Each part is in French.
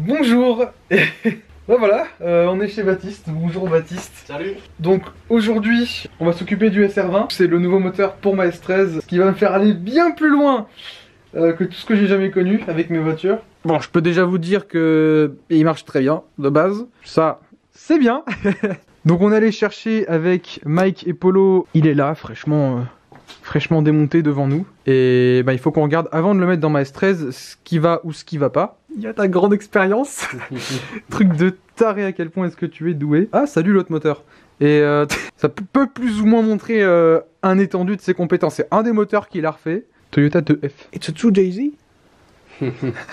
Bonjour. Ben voilà, on est chez Baptiste. Bonjour Baptiste. Salut. Donc aujourd'hui, on va s'occuper du SR20. C'est le nouveau moteur pour ma S13 qui va me faire aller bien plus loin que tout ce que j'ai jamais connu avec mes voitures. Bon, je peux déjà vous dire que il marche très bien de base. Ça, c'est bien. Donc on allait chercher avec Mike et Polo. Il est là, fraîchement démonté devant nous. Et bah, il faut qu'on regarde avant de le mettre dans ma S13 ce qui va ou ce qui va pas. Il y a ta grande expérience. Truc de taré à quel point est-ce que tu es doué. Ah, salut l'autre moteur. Et ça peut plus ou moins montrer un étendu de ses compétences. C'est un des moteurs qu'il a refait. Toyota 2F. It's a true Daisy.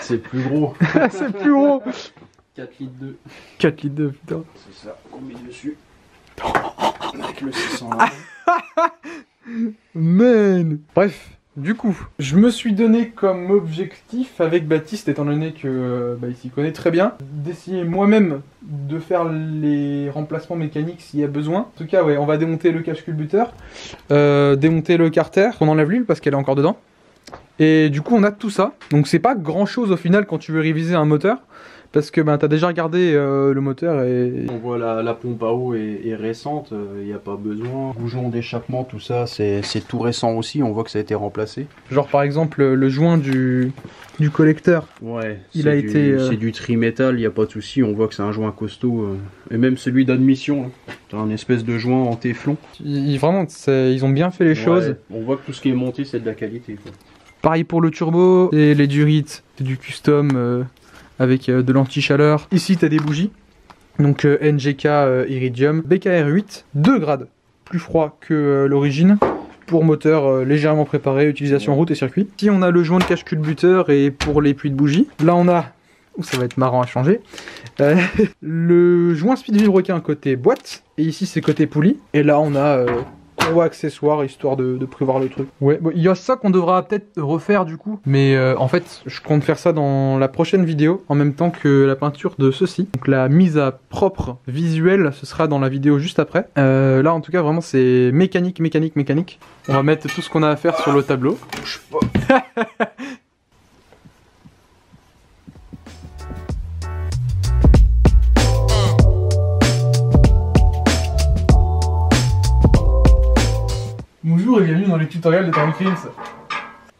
C'est plus gros. C'est plus gros. 4 litres 2. 4 litres 2, putain. C'est ça qu'on met dessus. Avec le 600 là. Man. Bref, du coup, je me suis donné comme objectif avec Baptiste, étant donné que il s'y connaît très bien, d'essayer moi-même de faire les remplacements mécaniques s'il y a besoin. En tout cas, ouais, on va démonter le cache-culbuteur, démonter le carter, on enlève l'huile parce qu'elle est encore dedans. Et du coup, on a tout ça. Donc c'est pas grand-chose au final quand tu veux réviser un moteur. Parce que t'as déjà regardé le moteur et... On voit la pompe à eau est récente, il n'y a pas besoin. Bougeon d'échappement, tout ça, c'est tout récent aussi, on voit que ça a été remplacé. Genre par exemple le joint du collecteur. Ouais, c'est c'est du tri-métal, il n'y a pas de souci, on voit que c'est un joint costaud. Et même celui d'admission, c'est un espèce de joint en téflon. Vraiment, ils ont bien fait les choses. On voit que tout ce qui est monté, c'est de la qualité, quoi. Pareil pour le turbo, et les durites, c'est du custom... avec de l'anti-chaleur. Ici, tu as des bougies. Donc NGK Iridium. BKR8, 2 grades. Plus froid que l'origine. Pour moteur légèrement préparé, utilisation route et circuit. Ici, on a le joint de cache-culbuteur et pour les puits de bougies. Là, on a... Ouh, ça va être marrant à changer. Le joint speed vilebrequin côté boîte. Et ici, c'est côté poulie. Et là, on a... courroie accessoire histoire de prévoir le truc. Ouais, bon, il y a ça qu'on devra peut-être refaire du coup. Mais en fait, je compte faire ça dans la prochaine vidéo en même temps que la peinture de ceci. Donc la mise à propre visuelle, ce sera dans la vidéo juste après. Là, en tout cas, vraiment, c'est mécanique. On va mettre tout ce qu'on a à faire sur le tableau. Bouge pas. Bonjour et bienvenue dans les tutoriels de Time Films.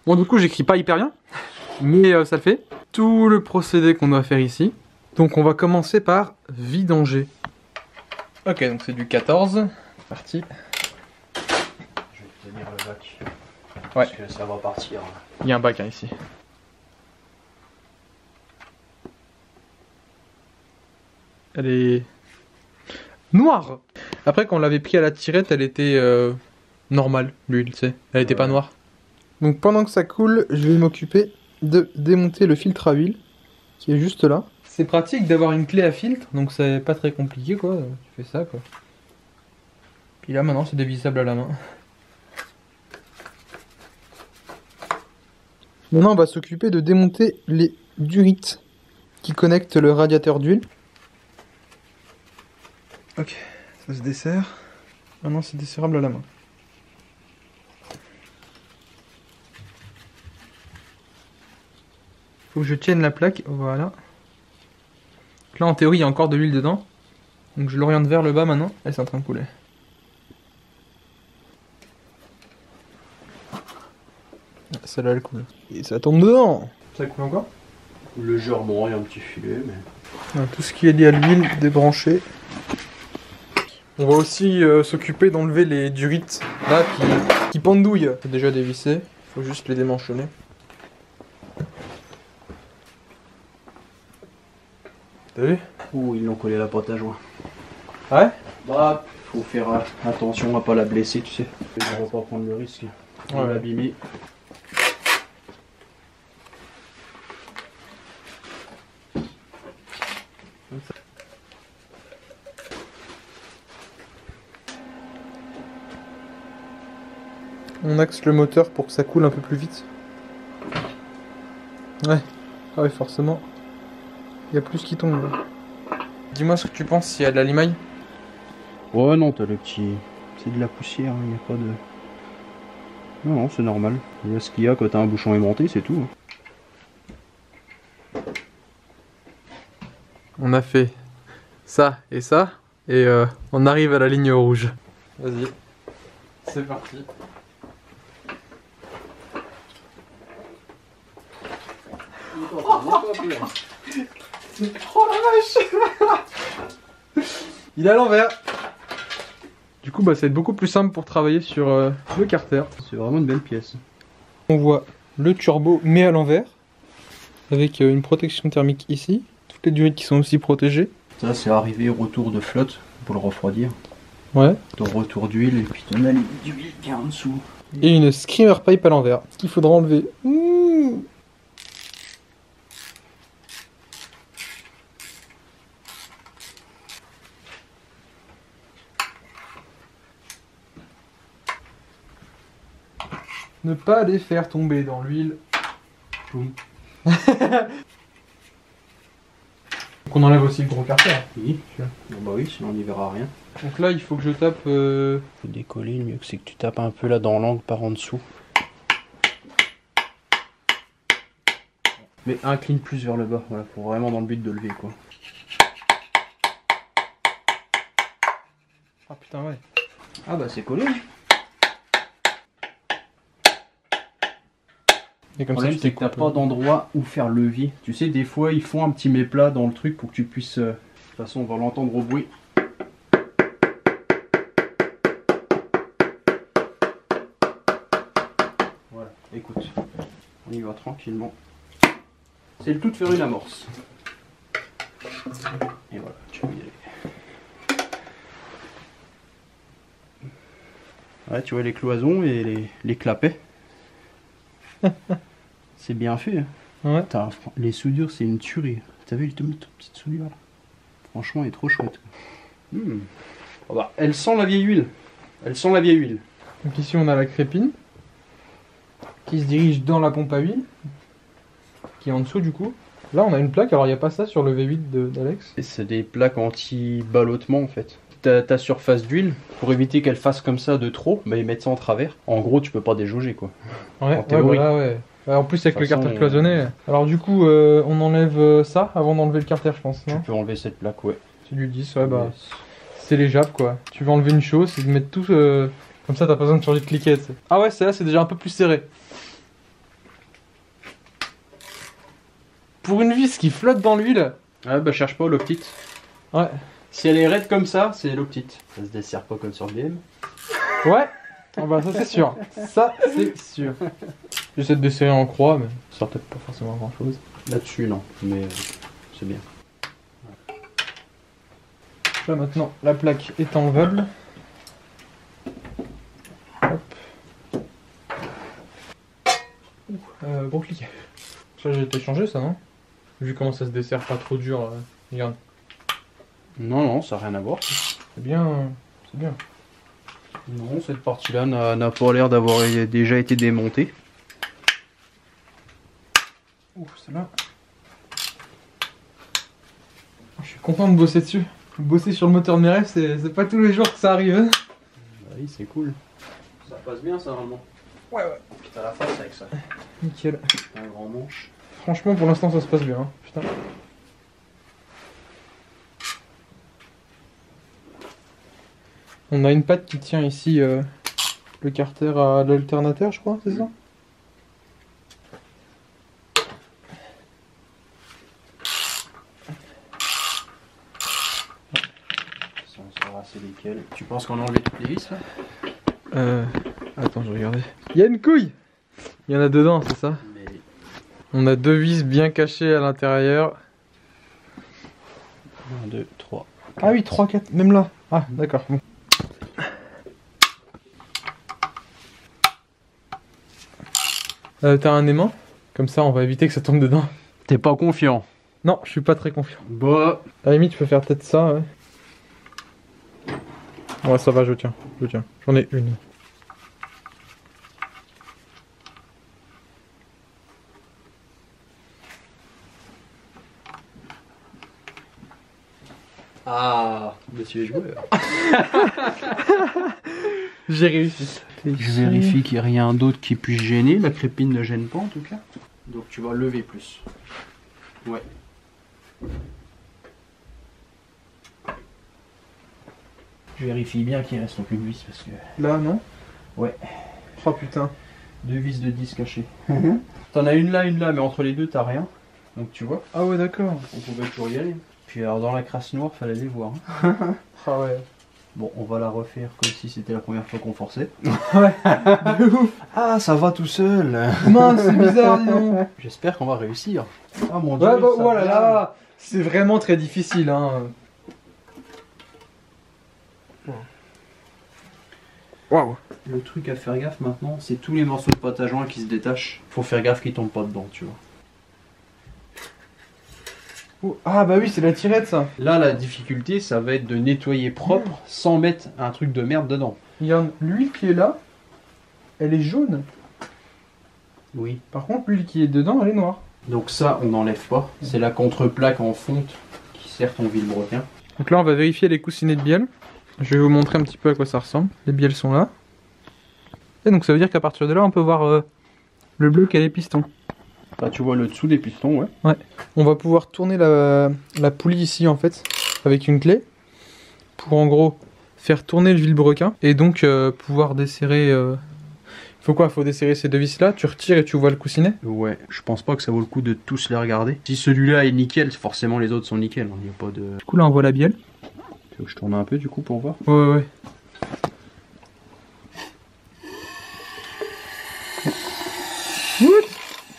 Bon, du coup, j'écris pas hyper bien, mais ça le fait. Tout le procédé qu'on doit faire ici. Donc, on va commencer par vidanger. Ok, donc c'est du 14. Parti. Je vais tenir le bac. Ouais. Parce que ça va partir. Il y a un bac ici. Elle est noire. Après, quand on l'avait pris à la tirette, elle était normale, l'huile, tu sais. Elle était pas noire. Donc pendant que ça coule, je vais m'occuper de démonter le filtre à huile qui est juste là. C'est pratique d'avoir une clé à filtre, donc c'est pas très compliqué quoi. Tu fais ça quoi. Puis là maintenant c'est dévissable à la main. Maintenant on va s'occuper de démonter les durites qui connectent le radiateur d'huile. Ok, ça se dessert. Maintenant c'est desserrable à la main. Faut que je tienne la plaque, voilà. Là en théorie il y a encore de l'huile dedans. Donc je l'oriente vers le bas maintenant, et c'est en train de couler. Celle-là elle coule. Et ça tombe dedans. Ça coule encore? Légèrement, il y a un petit filet, mais... Tout ce qui est lié à l'huile, débranché. On va aussi s'occuper d'enlever les durites là qui pendouillent. C'est déjà dévissé, faut juste les démanchonner. T'as vu? Ouh, ils l'ont collé à la pâte à joint. Ouais? Bah, faut faire attention à pas la blesser, tu sais. On va pas prendre le risque de l'abîmer. On axe le moteur pour que ça coule un peu plus vite. Ouais. Ah oui, forcément. Il y a plus qui tombe. Dis-moi ce que tu penses s'il y a de la limaille. Ouais, non, t'as le petit... C'est de la poussière, il n'y a pas de... Non, non, c'est normal. Il y a ce qu'il y a quand t'as un bouchon aimanté, c'est tout. On a fait ça, et on arrive à la ligne rouge. Vas-y, c'est parti. Oh la vache. Il est à l'envers. Du coup, bah, ça va être beaucoup plus simple pour travailler sur le carter. C'est vraiment une belle pièce. On voit le turbo mais à l'envers, avec une protection thermique ici. Toutes les durites qui sont aussi protégées. Ça, c'est arrivé retour de flotte pour le refroidir. Ouais. Ton retour d'huile et puis ton aligne d'huile qui est en dessous. Et une screamer pipe à l'envers, qu'il faudra enlever. Ne pas les faire tomber dans l'huile. Boum. Donc on enlève aussi le gros carter. Oui. Bon, bah oui, sinon on n'y verra rien. Donc là il faut que je tape... Faut décoller, le mieux que c'est que tu tapes un peu là dans l'angle par en dessous. Mais incline plus vers le bas, voilà, faut vraiment dans le but de lever quoi. Ah putain ouais. Ah bah c'est collé. Et comme Le ça problème c'est que t'as pas d'endroit où faire levier. Tu sais, des fois ils font un petit méplat dans le truc pour que tu puisses... De toute façon on va l'entendre au bruit. Voilà, écoute, on y va tranquillement. C'est le tout de faire une amorce. Et voilà, tu peux y aller. Ouais, tu vois les cloisons et les clapets. C'est bien fait. Hein. Ouais. Les soudures, c'est une tuerie. T'as vu les toutes petites soudures là? Franchement, elle est trop chouette. Oh bah, elle sent la vieille huile. Elle sent la vieille huile. Donc ici on a la crépine qui se dirige dans la pompe à huile, qui est en dessous du coup. Là on a une plaque, alors il n'y a pas ça sur le V8 d'Alex. C'est des plaques anti-ballottement en fait. Ta surface d'huile, pour éviter qu'elle fasse comme ça de trop, bah ils mettent ça en travers. En gros, tu peux pas déjauger quoi. Ouais, en théorie. ouais. En plus avec De le toute façon, carter cloisonné. Alors du coup on enlève ça avant d'enlever le carter je pense, Tu non? peux enlever cette plaque, ouais. C'est du 10, ouais bah c'est légeable quoi. Tu veux enlever une chose, c'est de mettre tout comme ça t'as pas besoin de changer de cliquet. T'sais. Ah ouais, celle-là c'est déjà un peu plus serré. Pour une vis qui flotte dans l'huile. Ah bah cherche pas l'eau petite. Ouais. Si elle est raide comme ça, c'est l'eau petite. Ça se dessert pas comme sur BM. Ouais. Ah bah ça c'est sûr. Ça c'est sûr. J'essaie de desserrer en croix mais ça sert peut-être pas forcément grand chose. Là-dessus non, mais c'est bien. Là maintenant la plaque est enlevable. Hop. Gros cliquet. Ça j'ai été changé ça non? Vu comment ça se dessert pas trop dur. Regarde. Non, ça n'a rien à voir. C'est bien. C'est bien. Non, cette partie-là n'a pas l'air d'avoir déjà été démontée. Ouf, celle-là. Je suis content de bosser dessus. Bosser sur le moteur de mes rêves, c'est pas tous les jours que ça arrive. Hein. Bah oui, c'est cool. Ça passe bien ça normalement. Ouais. Puis t'as la face avec ça. Nickel. Un grand manche. Franchement, pour l'instant, ça se passe bien. Hein. Putain. On a une patte qui tient ici le carter à l'alternateur, je crois, c'est ça? On saura c'est lesquels. Tu penses qu'on a enlevé toutes les vis là? Attends, je regardais. Il y a une couille! Il y en a dedans, c'est ça? Mais... On a deux vis bien cachées à l'intérieur. 1, 2, 3. Ah oui, 3, 4, même là. Ah, d'accord. Bon. T'as un aimant? Comme ça, on va éviter que ça tombe dedans. T'es pas confiant? Non, je suis pas très confiant. Bah... À la limite, tu peux faire peut-être ça, ouais. Ouais, ça va, je tiens. J'en ai une. Ah, monsieur est joueur. J'ai réussi. Je vérifie qu'il n'y a rien d'autre qui puisse gêner. La crépine ne gêne pas en tout cas. Donc tu vas lever plus. Ouais. Je vérifie bien qu'il reste aucune vis parce que... Là, non? Ouais. Oh putain. 2 vis de 10 cachées. T'en as une là, mais entre les deux t'as rien. Donc tu vois, Ah ouais, d'accord. on pouvait toujours y aller. Puis alors dans la crasse noire, fallait les voir. Ah ouais. Bon, on va la refaire comme si c'était la première fois qu'on forçait. Ouais, de ouf. Ah, ça va tout seul. Mince, c'est bizarre, dis donc. J'espère qu'on va réussir. Ah mon dieu. Ouais, bah, ça voilà, vient. là, c'est vraiment très difficile, hein. Waouh. Le truc à faire gaffe maintenant, c'est tous les morceaux de pâte à joint qui se détachent. Faut faire gaffe qu'ils tombent pas dedans, tu vois. Oh, ah bah oui, c'est la tirette, ça. Là, la difficulté, ça va être de nettoyer propre sans mettre un truc de merde dedans. Regarde, l'huile qui est là, elle est jaune. Oui. Par contre, l'huile qui est dedans, elle est noire. Donc ça, on n'enlève pas. C'est la contreplaque en fonte qui sert ton vilebrequin. Donc là, on va vérifier les coussinets de bielle. Je vais vous montrer un petit peu à quoi ça ressemble. Les bielles sont là. Et donc ça veut dire qu'à partir de là, on peut voir le bleu qui a les pistons. Là, tu vois le dessous des pistons, ouais. On va pouvoir tourner la poulie ici, en fait, avec une clé. Pour en gros, faire tourner le vilebrequin. Et donc pouvoir desserrer... Faut quoi? Faut desserrer ces deux vis là, tu retires et tu vois le coussinet. Ouais, je pense pas que ça vaut le coup de tous les regarder. Si celui-là est nickel, forcément les autres sont nickel. Il n'y a pas de... Du coup là on voit la bielle. Tu veux que je tourne un peu du coup pour voir? Ouais.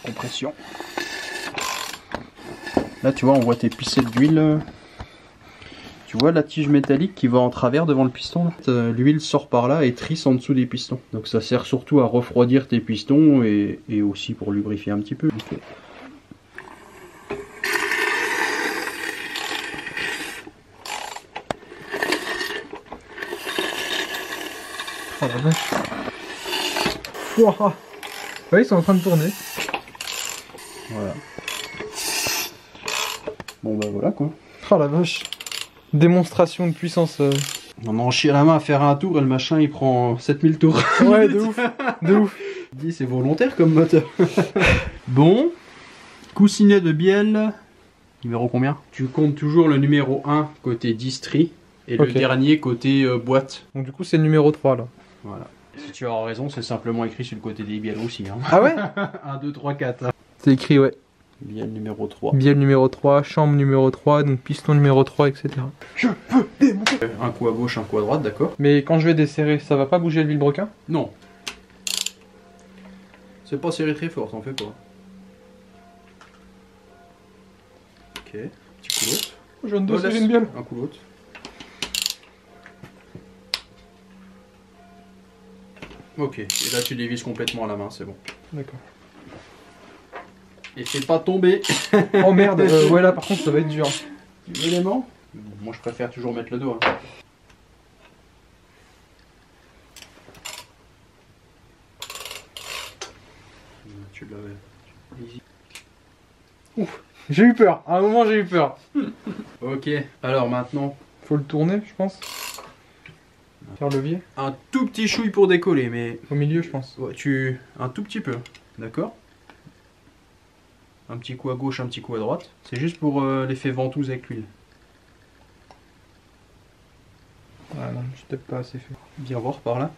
Compression. Là tu vois, on voit tes pissettes d'huile. Tu vois la tige métallique qui va en travers devant le piston. L'huile sort par là et trisse en dessous des pistons. Donc ça sert surtout à refroidir tes pistons et aussi pour lubrifier un petit peu. Okay. Oh la vache. Ouah. Ouais, ils sont en train de tourner. Voilà. Bon bah voilà quoi. Oh la vache. Démonstration de puissance. On en chie à la main à faire un tour et le machin il prend 7000 tours. Ouais, de ouf. De ouf. Dis, c'est volontaire comme moteur. Bon. Coussinet de bielle. Numéro combien? Tu comptes toujours le numéro 1 côté distri et le dernier côté boîte. Donc du coup c'est le numéro 3 là. Voilà. Si tu as raison, c'est simplement écrit sur le côté des bielles aussi. Hein. Ah ouais? 1, 2, 3, 4. C'est écrit, ouais. Bielle numéro 3. Bielle numéro 3, chambre numéro 3, donc piston numéro 3, etc. Je veux démonter. Un coup à gauche, un coup à droite, d'accord? Mais quand je vais desserrer, ça va pas bouger le vilebrequin? Non. C'est pas serré très fort, t'en fais pas. Ok, petit coup l'autre. Je viens de desserrer une bielle. Un coup l'autre. Ok, et là tu dévises complètement à la main, c'est bon. D'accord. Et fais pas tomber. Oh merde, ouais là par contre ça va être dur. Tu veux l'aimant? Moi je préfère toujours mettre le doigt. Hein. Tu l'avais. Easy. Ouf, j'ai eu peur, à un moment j'ai eu peur. Ok, alors maintenant... Faut le tourner je pense. Faire levier. Un tout petit chouille pour décoller, mais... Au milieu je pense. Ouais, un tout petit peu, d'accord? Un petit coup à gauche, un petit coup à droite. C'est juste pour l'effet ventouse avec l'huile. Ah non, je suis peut-être pas assez fait. Viens voir par là.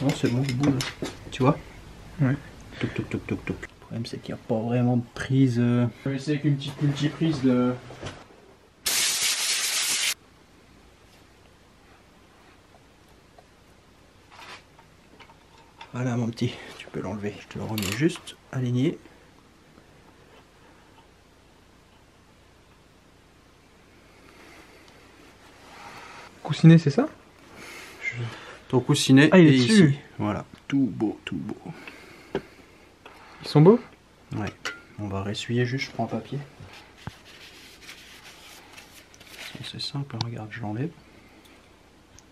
Non, c'est bon, il bouge. Tu vois? Ouais. Toc toc toc toc toc. Le problème c'est qu'il n'y a pas vraiment de prise. Je vais essayer avec une petite multiprise de... Voilà mon petit, tu peux l'enlever. Je te le remets juste aligné. Coussinet c'est ça? Ton coussinet il est est dessus. ici. Voilà, tout beau, tout beau. Ils sont beaux? Ouais, on va ressuyer juste, je prends un papier. C'est simple, hein, regarde, je l'enlève.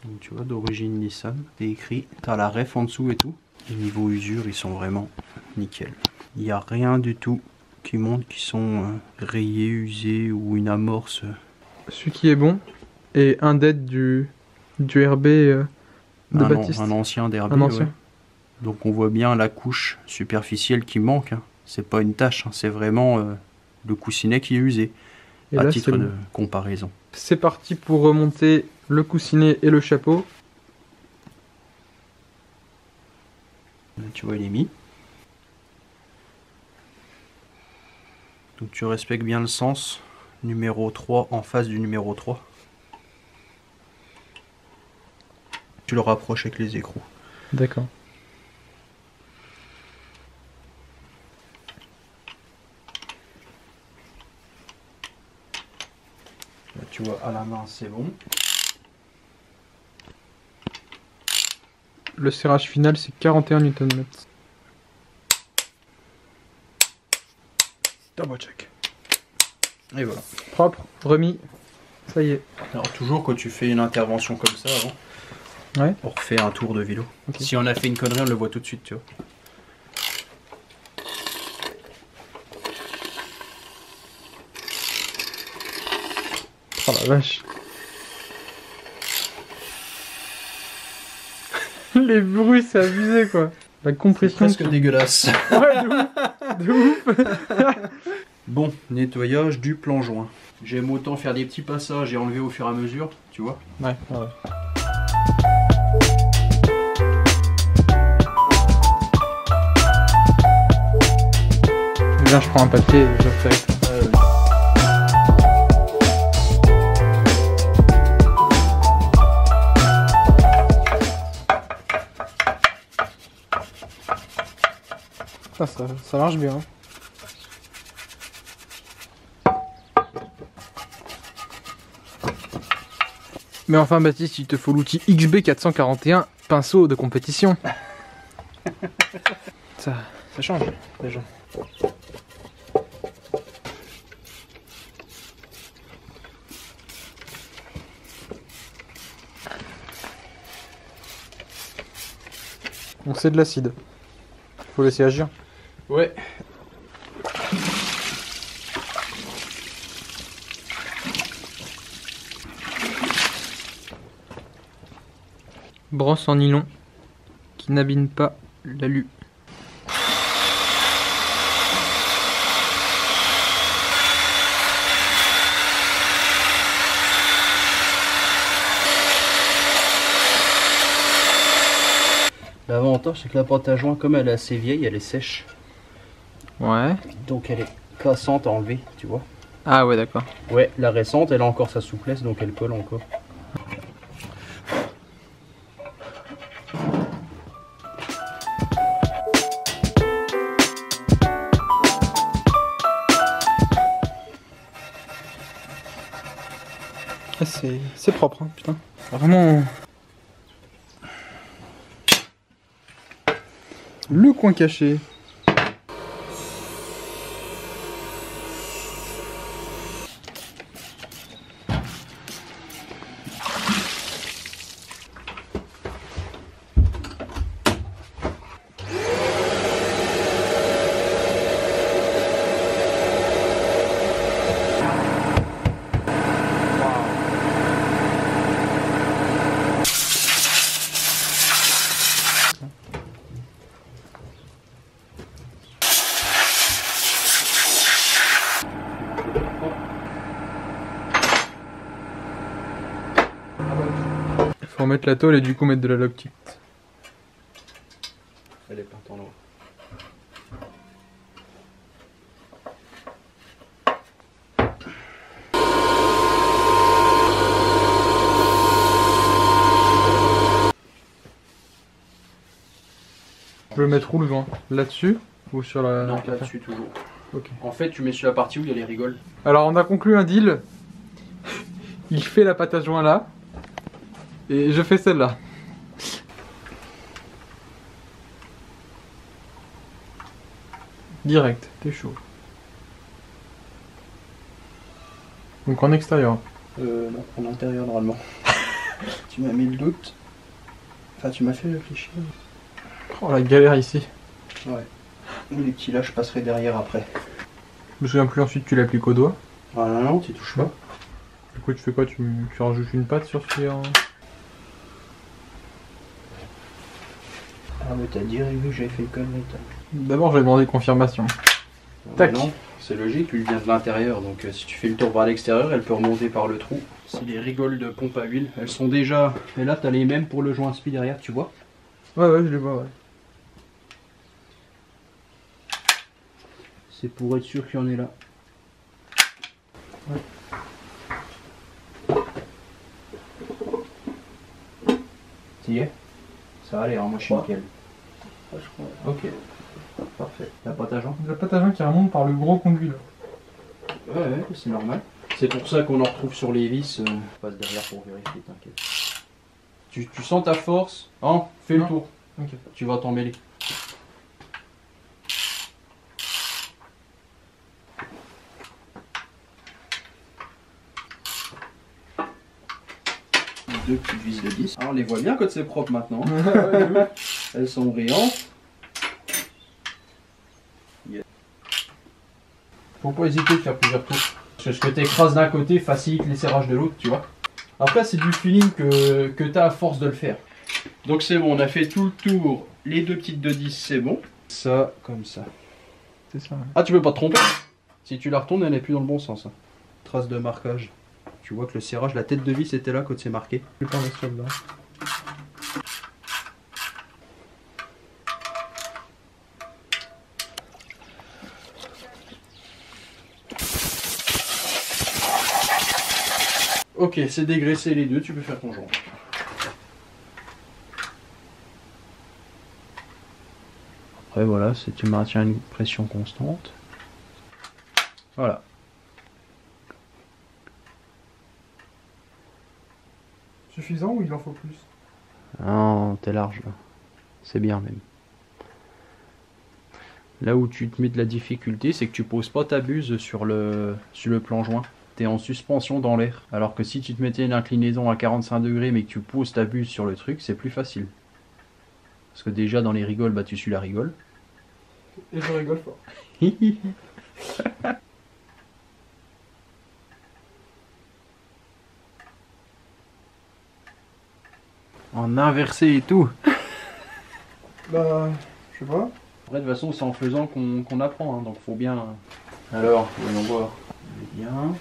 Donc tu vois, d'origine Nissan, c'est écrit, t'as la ref en dessous et tout. Et niveau usure, ils sont vraiment nickel. Il n'y a rien du tout qui montre qu'ils sont rayés, usés ou une amorce. Celui qui est bon est un dead du RB de Baptiste. Un ancien derby, un ancien. Ouais. Donc on voit bien la couche superficielle qui manque. Hein. C'est pas une tache, hein. C'est vraiment le coussinet qui est usé. Et à là, titre c'est de bon. comparaison. c'est parti pour remonter le coussinet et le chapeau. Tu vois, il est mis. Donc tu respectes bien le sens. Numéro 3 en face du numéro 3. Tu le rapproches avec les écrous. D'accord. Là, tu vois, à la main, c'est bon. Le serrage final, c'est 41 Nm. Double check. Et voilà. Propre, remis. Ça y est. Alors toujours quand tu fais une intervention comme ça avant, Ouais. on refait un tour de vélo. Ok. Si on a fait une connerie, on le voit tout de suite, tu vois. Oh la vache. Les bruits, c'est abusé quoi. La compression. Presque dégueulasse. Ouais, de ouf. Bon, nettoyage du plan joint. J'aime autant faire des petits passages et enlever au fur et à mesure, tu vois. Ouais. Viens, je prends un papier et je refais avec toi. Ah, ça marche bien. Mais enfin Baptiste, il te faut l'outil XB441, pinceau de compétition. ça change déjà. Donc c'est de l'acide. Faut laisser agir. Ouais. Brosse en nylon qui n'abîme pas l'alu. L'avantage c'est que la pâte à joint, comme elle est assez vieille, elle est sèche. Ouais. Donc elle est cassante à enlever, tu vois. Ah ouais, d'accord. Ouais, la récente, elle a encore sa souplesse, donc elle colle encore. Ah, c'est propre, hein, putain. Vraiment. Le coin caché. Faut mettre la tôle et du coup mettre de la Loctite. Elle est peinte en noir. Je veux mettre où le vent? Là-dessus ou sur la... Non, là-dessus toujours. Ok. En fait, tu mets sur la partie où il y a les rigoles. Alors on a conclu un deal. Il fait la pâte à joint là. Et je fais celle-là. Direct, t'es chaud. Donc en extérieur. Non, en intérieur normalement. Tu m'as mis le doute. Enfin, tu m'as fait réfléchir. Oh la galère ici. Ouais. Les petits là, je passerai derrière après. Je me souviens plus, ensuite tu l'appliques au doigt. Ah non, non, tu touches pas. Du coup tu fais quoi? Tu rajoutes une pâte sur ce qui est en... Ah mais t'as dit, vu que j'avais fait une connerie. D'abord je vais demander confirmation. Tac. Non, c'est logique, lui vient de l'intérieur, donc si tu fais le tour par l'extérieur, elle peut remonter par le trou. C'est les rigoles de pompe à huile, elles sont déjà... Et là, tu as les mêmes pour le joint spi derrière, tu vois? Ouais, je les vois, ouais. C'est pour être sûr qu'il y en ait là. Ouais. Ça y est? Ça va aller, hein, moi je suis nickel. Ouais, je crois. Ok, parfait. La pâte à jean? La pâte à jean qui remonte par le gros conduit là. Ouais, c'est normal. C'est pour ça qu'on en retrouve sur les vis. Je passe derrière pour vérifier, t'inquiète. Tu sens ta force? Hein? Fais le tour. Ok. Tu vas t'en mêler. Deux petites vis de 10. Ah, on les voit bien quand c'est propre maintenant. Elles sont brillantes. Faut pas hésiter de faire plusieurs tours. Parce que ce que tu écrases d'un côté facilite les serrages de l'autre, tu vois. Après, c'est du feeling que tu as à force de le faire. Donc c'est bon, on a fait tout le tour. Les deux petites de 10, c'est bon. Ça, comme ça. C'est ça. Ouais. Ah, tu peux pas te tromper. Si tu la retournes, elle n'est plus dans le bon sens. Hein. Trace de marquage. Tu vois que le serrage, la tête de vis était là quand c'est marqué. Je vais pas mettre là. Ok, c'est dégraissé les deux, tu peux faire ton joint. Après voilà, tu maintiens une pression constante. Voilà. Suffisant ou il en faut plus? Non, t'es large là. C'est bien même. Là où tu te mets de la difficulté, c'est que tu poses pas ta buse sur le plan joint. T'es en suspension dans l'air. Alors que si tu te mettais une inclinaison à 45 degrés mais que tu poses ta buse sur le truc, c'est plus facile. Parce que déjà dans les rigoles, bah tu suis la rigole. Et je rigole fort. En inversé et tout. Bah, je sais pas. Après de toute façon c'est en faisant qu'on apprend, hein, donc faut bien... Alors, voyons voir. Bien.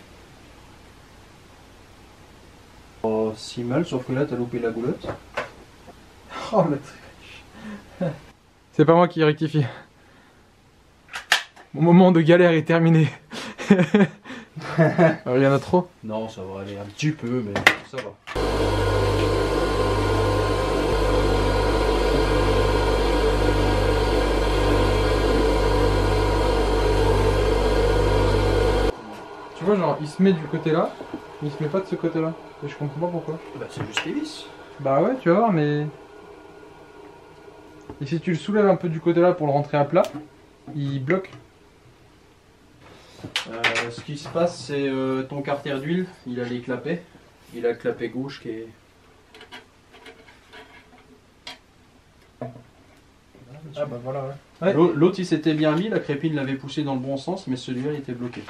Oh, si mal, sauf que là t'as loupé la goulotte. Oh le truc. C'est pas moi qui rectifie. Mon moment de galère est terminé. Alors, il y en a trop? Non, ça va aller un petit peu, mais ça va. Tu vois, genre, il se met du côté là, mais il se met pas de ce côté là. Et je comprends pas pourquoi. Bah c'est juste les vis. Bah ouais, tu vas voir, mais... Et si tu le soulèves un peu du côté là pour le rentrer à plat, il bloque. Ce qui se passe, c'est ton carter d'huile, il a les clapets. Il a le clapet gauche qui est... Ah bah voilà, ouais. L'autre il s'était bien mis, la crépine l'avait poussé dans le bon sens, mais celui-là il était bloqué.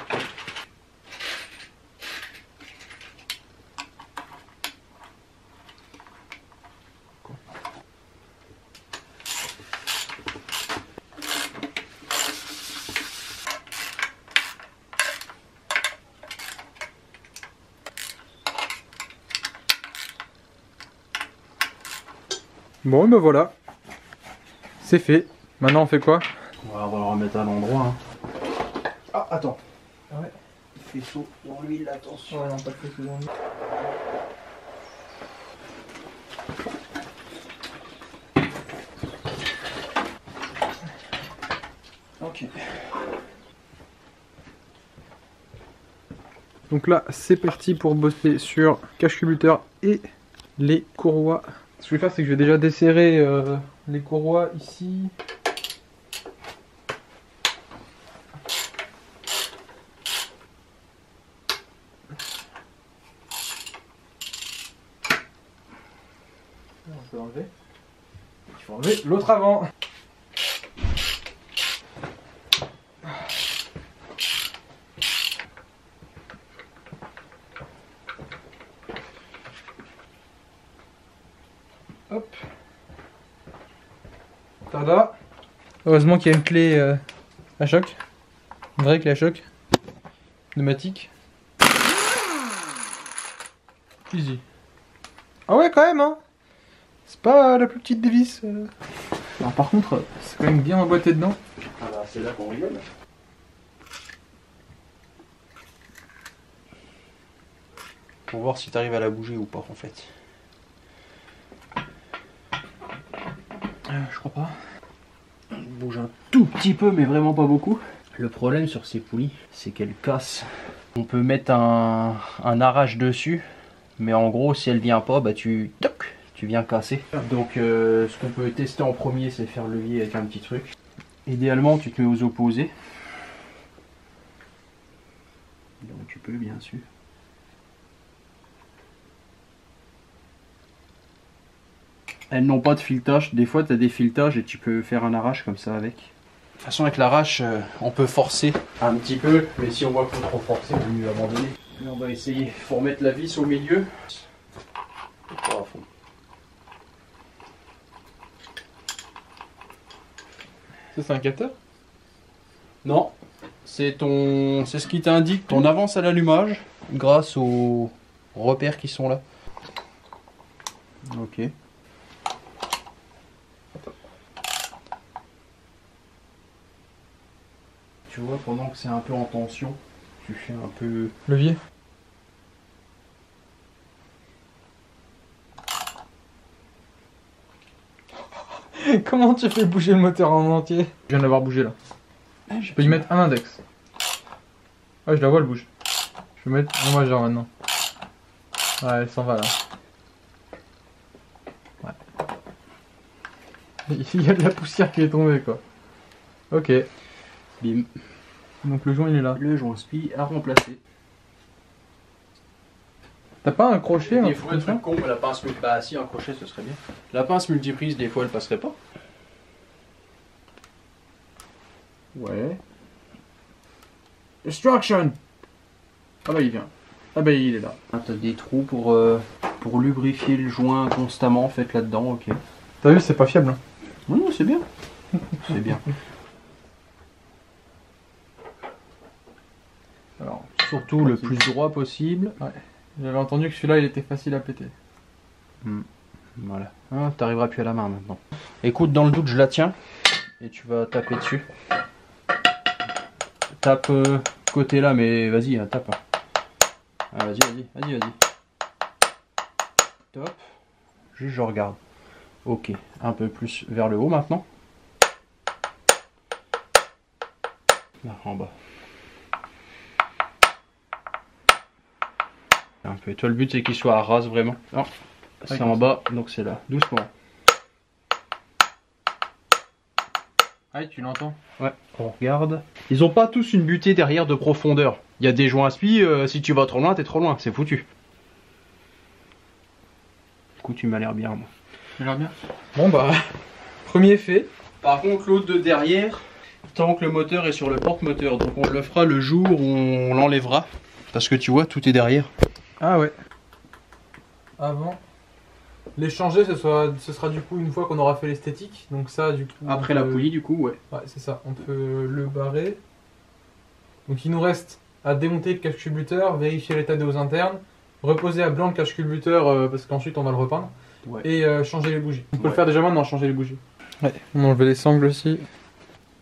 Bon, ben voilà. C'est fait. Maintenant, on fait quoi? On va le remettre à l'endroit. Hein. Ah, attends. Ouais. Faisceau dans l'huile, attention. Ouais, non, pas de faisceau dans l'huile. Ok. Donc là, c'est parti pour bosser sur cache-culbuteur et les courroies. Ce que je vais faire, c'est que je vais déjà desserrer les courroies ici. On peut enlever. Il faut enlever l'autre avant. Hop. Tada. Heureusement qu'il y a une clé à choc. Vrai clé à choc. Pneumatique. Easy. Ah ouais, quand même, hein. C'est pas la plus petite des vis. Alors, par contre, c'est quand même bien emboîté dedans. Ah bah c'est là qu'on rigole. Pour voir si t'arrives à la bouger ou pas en fait. Je crois pas. Elle bouge un tout petit peu mais vraiment pas beaucoup. Le problème sur ces poulies, c'est qu'elles cassent. On peut mettre un arrache dessus, mais en gros si elle vient pas, bah tu viens casser. Donc ce qu'on peut tester en premier, c'est faire le levier avec un petit truc. Idéalement tu te mets aux opposés. Donc tu peux bien sûr. Elles n'ont pas de filetage. Des fois tu as des filetages et tu peux faire un arrache comme ça avec. De toute façon avec l'arrache on peut forcer un petit peu, mais si on voit qu'il faut trop forcer, il vaut mieux abandonner. Là, on va essayer, il faut remettre la vis au milieu. Pas à fond. Ça c'est un capteur? Non, c'est ce qui t'indique ton avance à l'allumage grâce aux repères qui sont là. Ok. Tu vois, pendant que c'est un peu en tension, tu fais un peu... Levier. Comment tu fais bouger le moteur en entier? Je viens de l'avoir bougé là. Je peux y mettre un index. Ouais, je la vois, elle bouge. Je peux mettre un majeur maintenant. Ouais, elle s'en va là. Ouais. Il y a de la poussière qui est tombée quoi. Ok. Bim. Donc le joint il est là. Le joint spi à remplacer. T'as pas un crochet? Il faut être con, mais la pince multiprise. Bah si, un crochet ce serait bien. La pince multiprise, des fois elle passerait pas. Ouais. Destruction. Ah bah il vient. Ah bah il est là. Ah, t'as des trous pour lubrifier le joint constamment, faites là-dedans, ok. T'as vu, c'est pas fiable. Hein. Non, c'est bien. C'est bien. Alors, surtout le plus droit possible. Ouais. J'avais entendu que celui-là il était facile à péter. Voilà. Ah, t'arriveras plus à la main maintenant. Écoute, dans le doute, je la tiens. Et tu vas taper dessus. Tape côté là, mais vas-y, hein, tape. Ah, vas-y. Top. Juste je regarde. Ok, un peu plus vers le haut maintenant. Là, en bas. Un peu. Toi, le but c'est qu'il soit à ras vraiment. Non, c'est en bas, donc c'est là. Doucement. Ah, tu l'entends? Ouais, on regarde. Ils ont pas tous une butée derrière de profondeur. Il y a des joints à spi, si tu vas trop loin, t'es trop loin, c'est foutu. Du coup, tu m'as l'air bien, moi. Ça a l'air bien. Bon bah, premier fait. Par contre, l'autre de derrière, tant que le moteur est sur le porte-moteur, donc on le fera le jour où on l'enlèvera. Parce que tu vois, tout est derrière. Ah ouais. Avant. Les changer, ce sera du coup une fois qu'on aura fait l'esthétique. Donc ça, du coup... Après la poulie, du coup, ouais. Ouais, c'est ça. On peut le barrer. Donc il nous reste à démonter le cache-culbuteur, vérifier l'état des hauts internes, reposer à blanc le cache-culbuteur parce qu'ensuite on va le repeindre. Ouais. Et changer les bougies. On peut le faire déjà maintenant, changer les bougies. Ouais. On enlève les sangles aussi.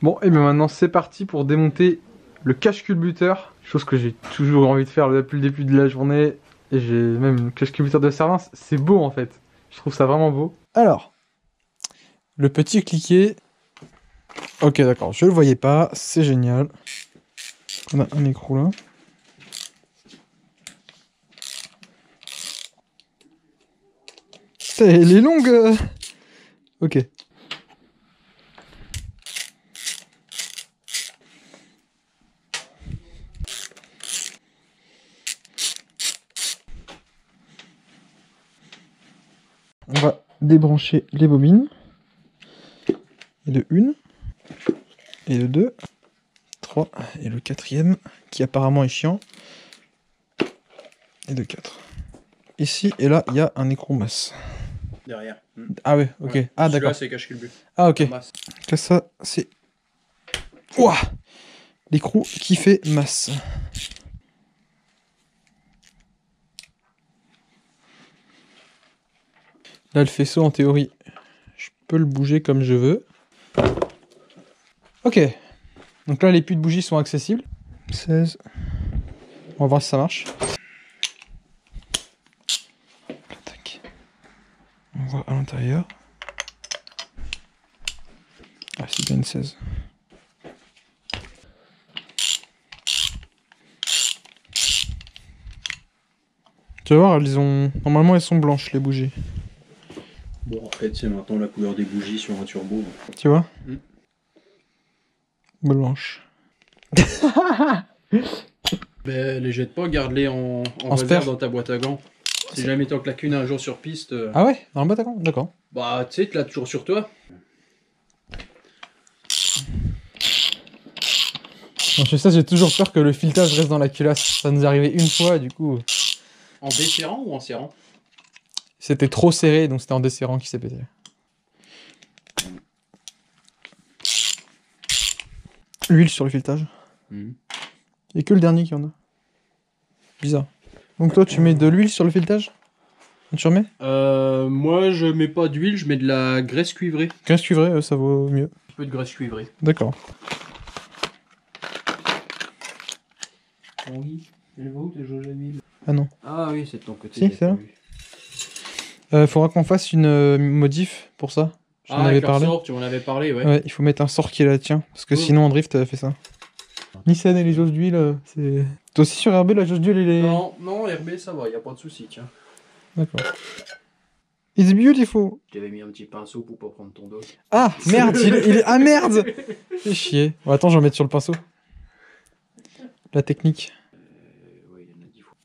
Bon, et bien maintenant c'est parti pour démonter le cache-culbuteur. Chose que j'ai toujours envie de faire depuis le début de la journée. Et j'ai même le cache-culbuteur de Servance. C'est beau en fait. Je trouve ça vraiment beau. Alors, le petit cliquet. Ok, d'accord, je le voyais pas. C'est génial. On a un écrou là. Putain, elle est longue. Ok. On va débrancher les bobines. Et de 1. Et de 2. 3. Et le quatrième, qui apparemment est chiant. Et de 4. Ici et là, il y a un écrou masse. Derrière. Ah ouais, ok. Ouais. Ah d'accord. C'est cache-culbu. Ah ok. Que ça, c'est... Ouah. l'écrou qui fait masse. Là, le faisceau, en théorie, je peux le bouger comme je veux. Ok. Donc là, les puits de bougies sont accessibles. 16. On va voir si ça marche. Tac. On voit à l'intérieur. Ah, c'est bien une 16. Tu vas voir, normalement, elles sont blanches, les bougies. Bon, en fait, c'est maintenant la couleur des bougies sur un turbo. Tu vois? Blanche. Ben, les jette pas, garde-les en réserve spare dans ta boîte à gants. Si jamais t'en claques une un jour sur piste. Ah ouais? Dans le bataillon? D'accord. Bah, tu sais, tu l'as toujours sur toi. Donc, je sais, j'ai toujours peur que le filetage reste dans la culasse. Ça nous est arrivé une fois, du coup. En desserrant ou en serrant? C'était trop serré, donc c'était en desserrant qui s'est pété. L'huile sur le filetage. Il n'y a que le dernier qui en a. Bizarre. Donc toi, tu mets de l'huile sur le filetage? Tu remets? Moi, je mets pas d'huile, je mets de la graisse cuivrée. Graisse cuivrée, ça vaut mieux. Un peu de graisse cuivrée. D'accord. Oui, elle va où ta jauge à huile? Ah non. Ah oui, c'est de ton côté. Si, c'est là. Faudra qu'on fasse une modif pour ça. Je t'en avais parlé. Sort, tu m'en avais parlé, ouais. Ouais, il faut mettre un sort qui est là, tiens. Parce que sinon en drift, t'avais fait ça. Nissan et les jauges d'huile, c'est... Toi aussi sur RB, la jauge d'huile, elle est... Non, non, RB, ça va, y a pas de souci, tiens. D'accord. It's beautiful. Je t'avais mis un petit pinceau pour pas prendre ton dos. Ah, merde, il est... Ah, merde. Fais chier. Bon, attends, je vais en mettre sur le pinceau. La technique. Ouais, il y en a 10 fois.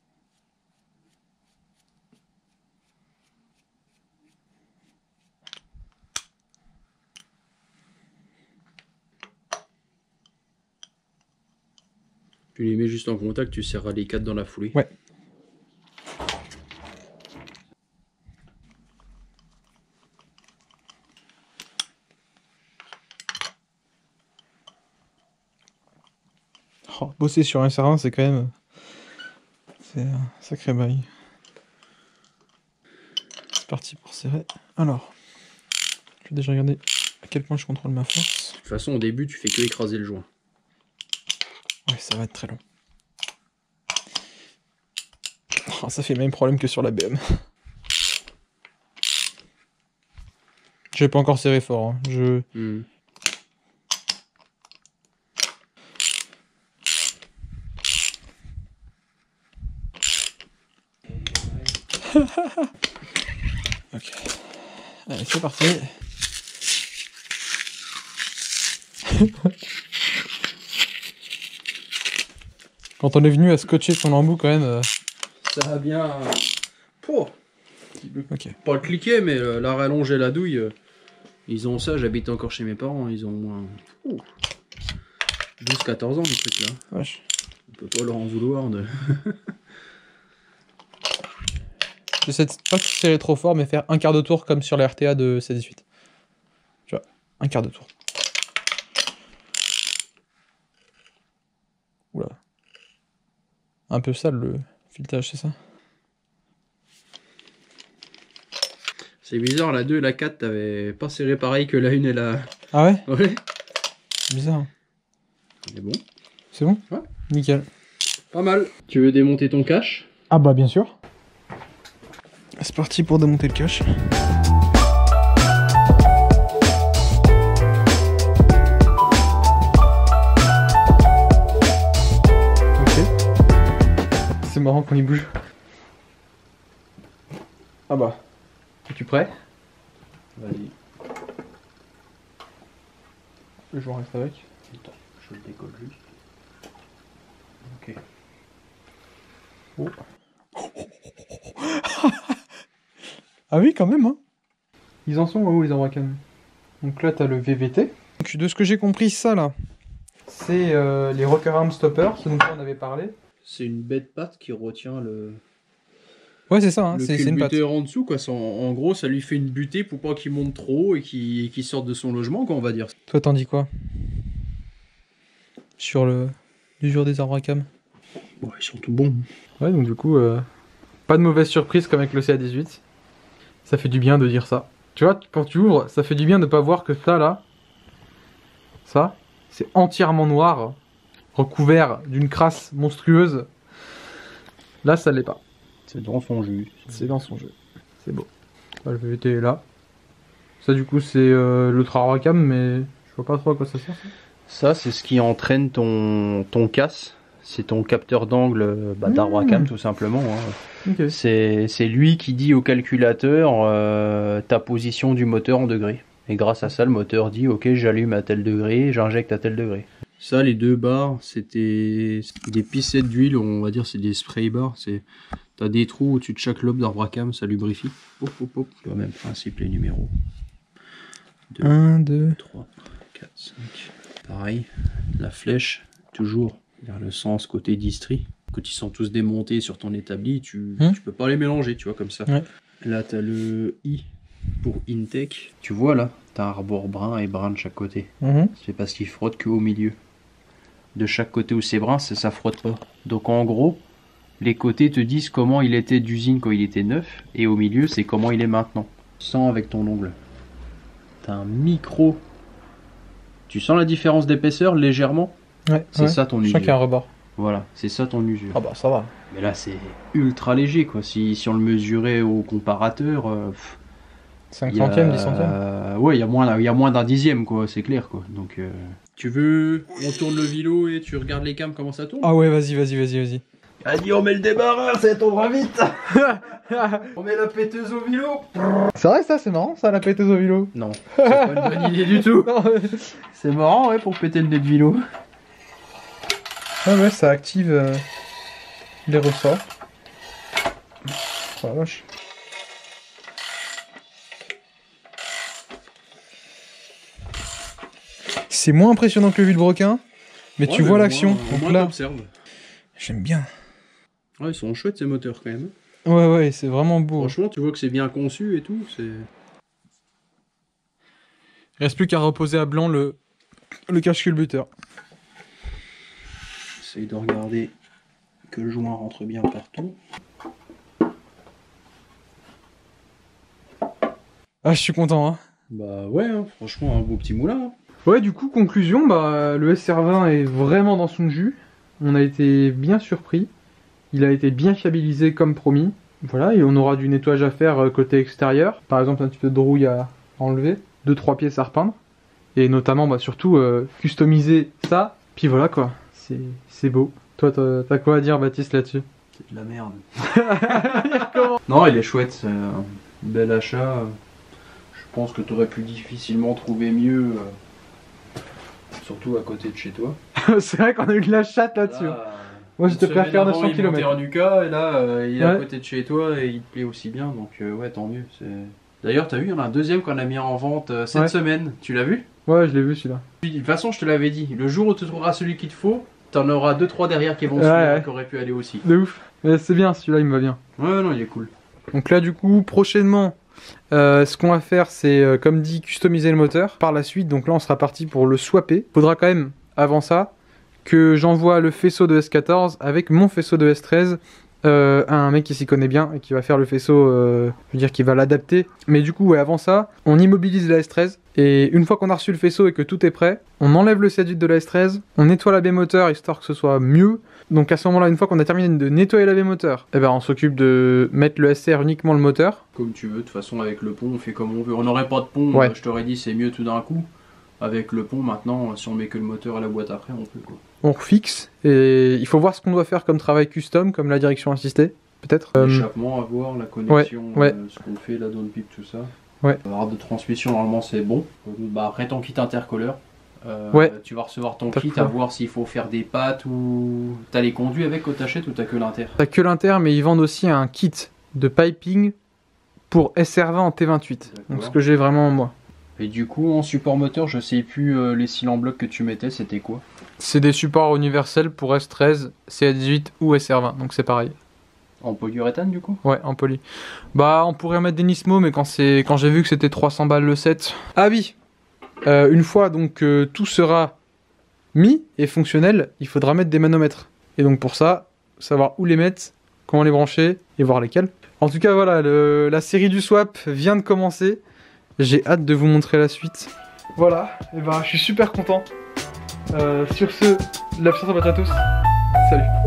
Tu les mets juste en contact, tu serras les 4 dans la foulée. Ouais. Oh, bosser sur un serrin, c'est quand même... C'est un sacré bail. C'est parti pour serrer. Alors, je vais déjà regarder à quel point je contrôle ma force. De toute façon, au début, tu fais que écraser le joint. Ouais, ça va être très long. Oh, ça fait le même problème que sur la BM. Je vais pas encore serrer fort. Hein. Ok. Allez, c'est parti. Quand on est venu à scotcher son embout quand même... Ça a bien... Oh. Ok. Pas le cliquer, mais la rallonge et la douille, ils ont ça, j'habite encore chez mes parents, ils ont moins... 12-14 ans, le truc là. Wesh. On peut pas leur en vouloir de... J'essaie de pas serrer trop fort, mais faire un quart de tour comme sur la RTA de C18. Tu vois, un quart de tour. Oula. Un peu sale le filetage, c'est ça? C'est bizarre, la 2 et la 4, t'avais pas serré pareil que la 1 et la... Ah ouais? Ouais. Bizarre. C'est bon. C'est bon? Ouais. Nickel. Pas mal. Tu veux démonter ton cache? Ah bah bien sûr. C'est parti pour démonter le cache. Ok. C'est marrant quand il bouge. Ah bah. Es-tu prêt? Vas-y. Le joueur reste avec. Attends, je le décolle juste. Ok. Oh. Ah oui, quand même, hein. Ils en sont où les Abrakan? Donc là, t'as le VVT. Donc, de ce que j'ai compris, ça là, c'est les rocker arm stoppers, ce dont on avait parlé. C'est une bête patte qui retient le... Ouais, c'est ça, hein, le c'est une patte. culbuteur en dessous, quoi. En gros, ça lui fait une butée pour pas qu'il monte trop haut et qu'il sorte de son logement, quoi, on va dire. Toi, t'en dis quoi? sur l'usure des arbres à cam. Ouais, ils sont tout bons. Ouais, donc du coup, pas de mauvaise surprise comme avec le CA18. Ça fait du bien de dire ça. Tu vois, quand tu ouvres, ça fait du bien de pas voir que ça là, ça, c'est entièrement noir, recouvert d'une crasse monstrueuse. Là, ça l'est pas. C'est dans son jus. C'est dans son jeu. C'est beau. Bah, le VVT est là. Ça, du coup, c'est le Wacam, mais je vois pas trop à quoi ça sert. Ça, c'est ce qui entraîne ton casse. C'est ton capteur d'angle d'arbre Wacam, tout simplement. Hein. Ok. C'est lui qui dit au calculateur ta position du moteur en degrés. Et grâce à ça, le moteur dit ok, j'allume à tel degré, j'injecte à tel degré. Ça, les deux barres, c'était des pissettes d'huile, on va dire, c'est des spray bars. T'as des trous au-dessus de chaque lobe d'arbre à cam, ça lubrifie. Hop, hop, hop. Tu vois, même principe, les numéros. 1, 2, 3, 4, 5. Pareil, la flèche, toujours vers le sens côté distri. Quand ils sont tous démontés sur ton établi, tu peux pas les mélanger, tu vois, comme ça. Ouais. Là, t'as le I pour Intech. Tu vois, là, t'as un rebord brun et brun de chaque côté. C'est parce qu'il frotte qu'au milieu. De chaque côté où c'est brun, ça frotte pas. Donc en gros, les côtés te disent comment il était d'usine quand il était neuf, et au milieu, c'est comment il est maintenant. Sens avec ton ongle. T'as un micro. Tu sens la différence d'épaisseur légèrement? Ouais. C'est ça ton usure. Chacun un rebord. Voilà, c'est ça ton usure. Ah bah ça va. Mais là, c'est ultra léger, quoi. Si on le mesurait au comparateur... 5 centièmes, 10 centièmes. Ouais, il y a moins d'un dixième, quoi, c'est clair, quoi. Donc, tu veux, on tourne le vélo et tu regardes les cams comment ça tourne? Ah ouais, vas-y. Allez, on met le débarras, ça tournera vite. On met la péteuse au vélo. C'est vrai ça, c'est marrant ça, la péteuse au vélo. Non, c'est pas une bonne idée du tout. C'est marrant, ouais, pour péter le nez de vélo. Ah ouais, ça active les ressorts. Oh la vache. C'est moins impressionnant que le vilebrequin, mais tu vois l'action. Donc là, j'aime bien. Ouais, ils sont chouettes ces moteurs quand même. Ouais, c'est vraiment beau. Franchement, tu vois que c'est bien conçu et tout. Il reste plus qu'à reposer à blanc le cache-culbuteur. Essaye de regarder que le joint rentre bien partout. Ah, je suis content, hein. Bah ouais, hein, franchement, un beau petit moulin. Hein. Ouais, du coup, conclusion, bah, le SR20 est vraiment dans son jus. On a été bien surpris. Il a été bien fiabilisé comme promis. Voilà, et on aura du nettoyage à faire côté extérieur. Par exemple, un petit peu de rouille à enlever. 2-3 pièces à repeindre. Et notamment, bah, surtout, customiser ça. Puis voilà, quoi. C'est beau. Toi, t'as quoi à dire, Baptiste, là-dessus? C'est de la merde. Non, il est chouette. C'est un bel achat. Je pense que tu aurais pu difficilement trouver mieux. Surtout à côté de chez toi. C'est vrai qu'on a eu de la chatte là-dessus. Moi, je te préfère 900 km. Il est monté en Nuka et là, il est à côté de chez toi et il te plaît aussi bien. Donc, ouais, tant mieux. D'ailleurs, t'as vu, il y en a un deuxième qu'on a mis en vente cette semaine. Tu l'as vu? Ouais, je l'ai vu celui-là. De toute façon, je te l'avais dit. Le jour où tu trouveras celui qu'il te faut, t'en auras 2-3 derrière qui vont suivre, qui auraient pu aller aussi. De ouf. Mais c'est bien, celui-là, il me va bien. Ouais, non, il est cool. Donc là, du coup, prochainement, ce qu'on va faire, c'est, comme dit, customiser le moteur. Par la suite, donc là, on sera parti pour le swapper. Faudra quand même, avant ça, que j'envoie le faisceau de S14 avec mon faisceau de S13 à un mec qui s'y connaît bien et qui va faire le faisceau, je veux dire, qui va l'adapter. Mais du coup, ouais, avant ça, on immobilise la S13. Et une fois qu'on a reçu le faisceau et que tout est prêt, on enlève le CA18 de la S13, on nettoie la baie moteur histoire que ce soit mieux. Donc à ce moment-là, une fois qu'on a terminé de nettoyer la baie moteur, eh ben on s'occupe de mettre le SR uniquement le moteur. Comme tu veux, de toute façon avec le pont on fait comme on veut. On n'aurait pas de pont, je t'aurais dit c'est mieux tout d'un coup. Avec le pont maintenant, si on met que le moteur à la boîte après, on peut quoi. On refixe et il faut voir ce qu'on doit faire comme travail custom, comme la direction assistée, peut-être. L'échappement à voir, la connexion, ce qu'on fait, la down pipe, tout ça. Ouais. Barre de transmission normalement c'est bon. Bah, après ton kit intercooleur. Tu vas recevoir ton kit à voir s'il faut faire des pattes ou... T'as les conduits avec quand t'achètes ou t'as que l'inter? T'as que l'inter, mais ils vendent aussi un kit de piping pour SR20 en T28. Donc ce que j'ai vraiment moi. Et du coup en support moteur, je sais plus les cylindres blocs que tu mettais, c'était quoi? C'est des supports universels pour S13, CA18 ou SR20, donc c'est pareil. En polyuréthane du coup? Ouais, en poly. Bah on pourrait mettre des Nismo, mais quand j'ai vu que c'était 300 balles le set... Ah oui. Une fois donc tout sera mis et fonctionnels, il faudra mettre des manomètres. Et donc pour ça, savoir où les mettre, comment les brancher et voir lesquels. En tout cas voilà, la série du swap vient de commencer. J'ai hâte de vous montrer la suite. Voilà, et ben je suis super content. Sur ce, l'absence à tous. Salut.